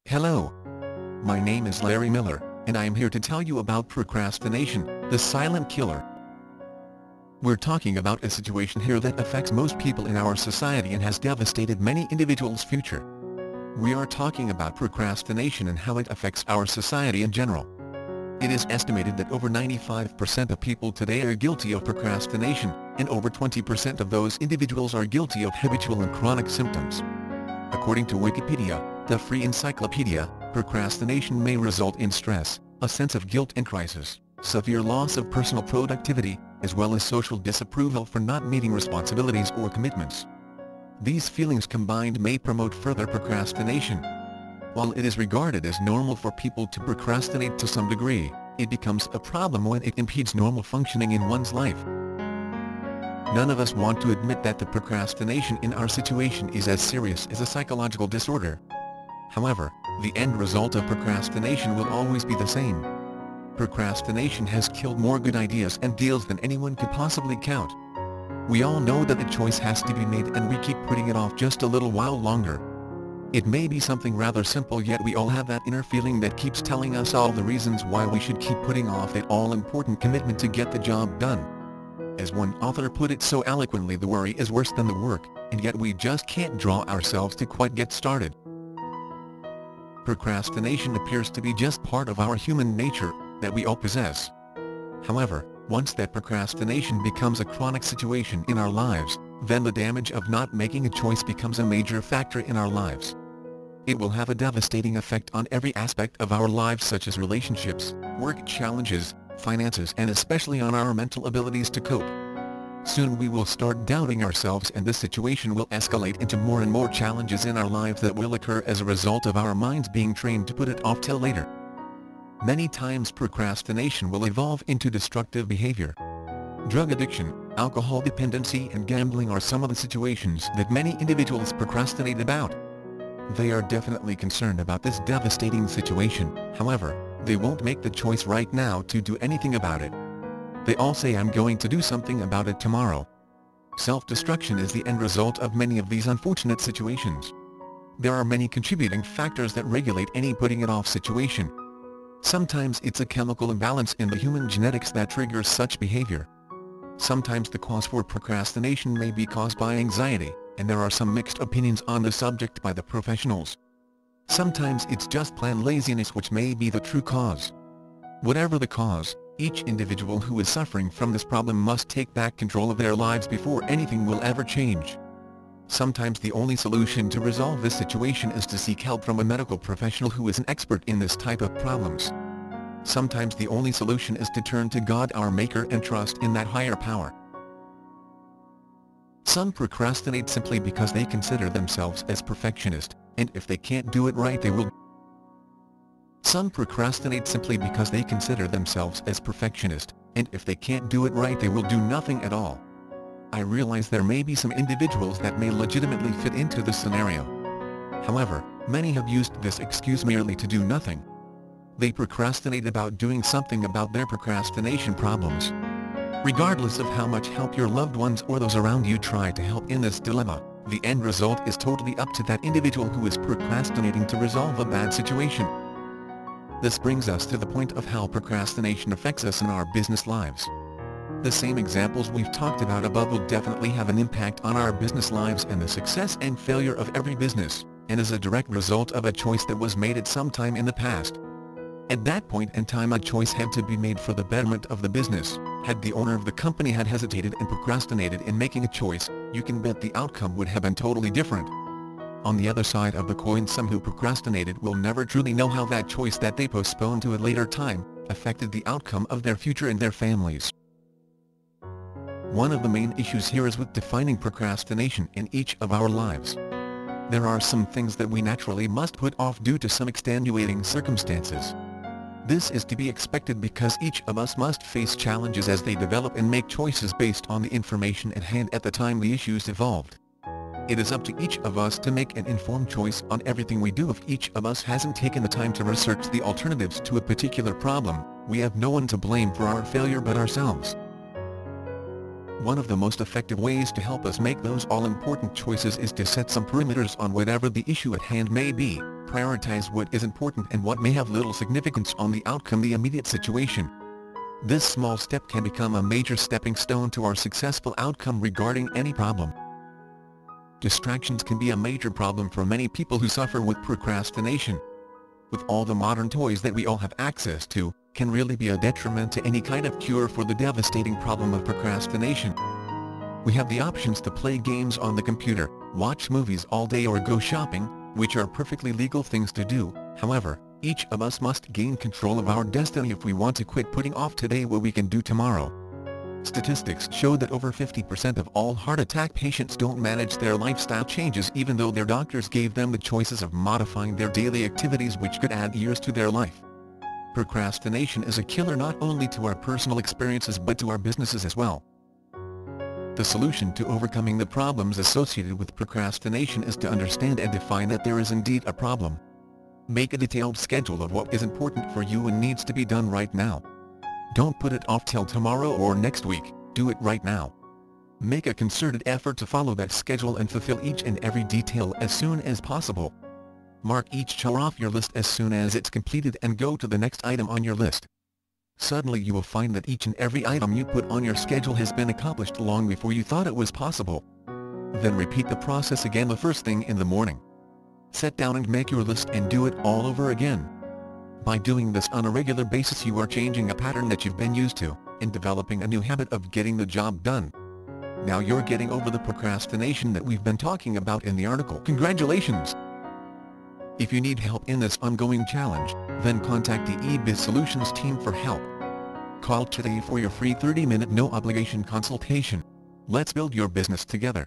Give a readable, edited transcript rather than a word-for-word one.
Hello. My name is Larry Miller, and I am here to tell you about procrastination, the silent killer. We're talking about a situation here that affects most people in our society and has devastated many individuals' future. We are talking about procrastination and how it affects our society in general. It is estimated that over 95% of people today are guilty of procrastination, and over 20% of those individuals are guilty of habitual and chronic symptoms. According to Wikipedia, the free encyclopedia, procrastination may result in stress, a sense of guilt and crisis, severe loss of personal productivity, as well as social disapproval for not meeting responsibilities or commitments. These feelings combined may promote further procrastination. While it is regarded as normal for people to procrastinate to some degree, it becomes a problem when it impedes normal functioning in one's life. None of us want to admit that the procrastination in our situation is as serious as a psychological disorder. However, the end result of procrastination will always be the same. Procrastination has killed more good ideas and deals than anyone could possibly count. We all know that a choice has to be made and we keep putting it off just a little while longer. It may be something rather simple, yet we all have that inner feeling that keeps telling us all the reasons why we should keep putting off that all-important commitment to get the job done. As one author put it so eloquently, the worry is worse than the work, and yet we just can't draw ourselves to quite get started. Procrastination appears to be just part of our human nature, that we all possess. However, once that procrastination becomes a chronic situation in our lives, then the damage of not making a choice becomes a major factor in our lives. It will have a devastating effect on every aspect of our lives, such as relationships, work challenges, finances, and especially on our mental abilities to cope. Soon we will start doubting ourselves, and this situation will escalate into more and more challenges in our lives that will occur as a result of our minds being trained to put it off till later. Many times procrastination will evolve into destructive behavior. Drug addiction, alcohol dependency, and gambling are some of the situations that many individuals procrastinate about. They are definitely concerned about this devastating situation, however, they won't make the choice right now to do anything about it. They all say, "I'm going to do something about it tomorrow." Self-destruction is the end result of many of these unfortunate situations. There are many contributing factors that regulate any putting it off situation. Sometimes it's a chemical imbalance in the human genetics that triggers such behavior. Sometimes the cause for procrastination may be caused by anxiety, and there are some mixed opinions on the subject by the professionals. Sometimes it's just plain laziness, which may be the true cause. Whatever the cause, each individual who is suffering from this problem must take back control of their lives before anything will ever change. Sometimes the only solution to resolve this situation is to seek help from a medical professional who is an expert in this type of problems. Sometimes the only solution is to turn to God, our Maker, and trust in that higher power. Some procrastinate simply because they consider themselves as perfectionists, and if they can't do it right they will. Some procrastinate simply because they consider themselves as perfectionists, and if they can't do it right they will do nothing at all. I realize there may be some individuals that may legitimately fit into this scenario. However, many have used this excuse merely to do nothing. They procrastinate about doing something about their procrastination problems. Regardless of how much help your loved ones or those around you try to help in this dilemma, the end result is totally up to that individual who is procrastinating to resolve a bad situation. This brings us to the point of how procrastination affects us in our business lives. The same examples we've talked about above will definitely have an impact on our business lives and the success and failure of every business, and is a direct result of a choice that was made at some time in the past. At that point in time, a choice had to be made for the betterment of the business. Had the owner of the company had hesitated and procrastinated in making a choice, you can bet the outcome would have been totally different. On the other side of the coin, some who procrastinated will never truly know how that choice that they postponed to a later time affected the outcome of their future and their families. One of the main issues here is with defining procrastination in each of our lives. There are some things that we naturally must put off due to some extenuating circumstances. This is to be expected because each of us must face challenges as they develop and make choices based on the information at hand at the time the issues evolved. It is up to each of us to make an informed choice on everything we do. If each of us hasn't taken the time to research the alternatives to a particular problem, we have no one to blame for our failure but ourselves. One of the most effective ways to help us make those all-important choices is to set some perimeters on whatever the issue at hand may be. Prioritize what is important and what may have little significance on the outcome, the immediate situation. This small step can become a major stepping stone to our successful outcome regarding any problem. Distractions can be a major problem for many people who suffer with procrastination. With all the modern toys that we all have access to, can really be a detriment to any kind of cure for the devastating problem of procrastination. We have the options to play games on the computer, watch movies all day or go shopping, which are perfectly legal things to do. However, each of us must gain control of our destiny if we want to quit putting off today what we can do tomorrow. Statistics show that over 50% of all heart attack patients don't manage their lifestyle changes even though their doctors gave them the choices of modifying their daily activities which could add years to their life. Procrastination is a killer not only to our personal experiences but to our businesses as well. The solution to overcoming the problems associated with procrastination is to understand and define that there is indeed a problem. Make a detailed schedule of what is important for you and needs to be done right now. Don't put it off till tomorrow or next week, do it right now. Make a concerted effort to follow that schedule and fulfill each and every detail as soon as possible. Mark each chore off your list as soon as it's completed and go to the next item on your list. Suddenly you will find that each and every item you put on your schedule has been accomplished long before you thought it was possible. Then repeat the process again the first thing in the morning. Sit down and make your list and do it all over again. By doing this on a regular basis you are changing a pattern that you've been used to, and developing a new habit of getting the job done. Now you're getting over the procrastination that we've been talking about in the article. Congratulations! If you need help in this ongoing challenge, then contact the eBiz Solutions team for help. Call today for your free 30-minute no-obligation consultation. Let's build your business together.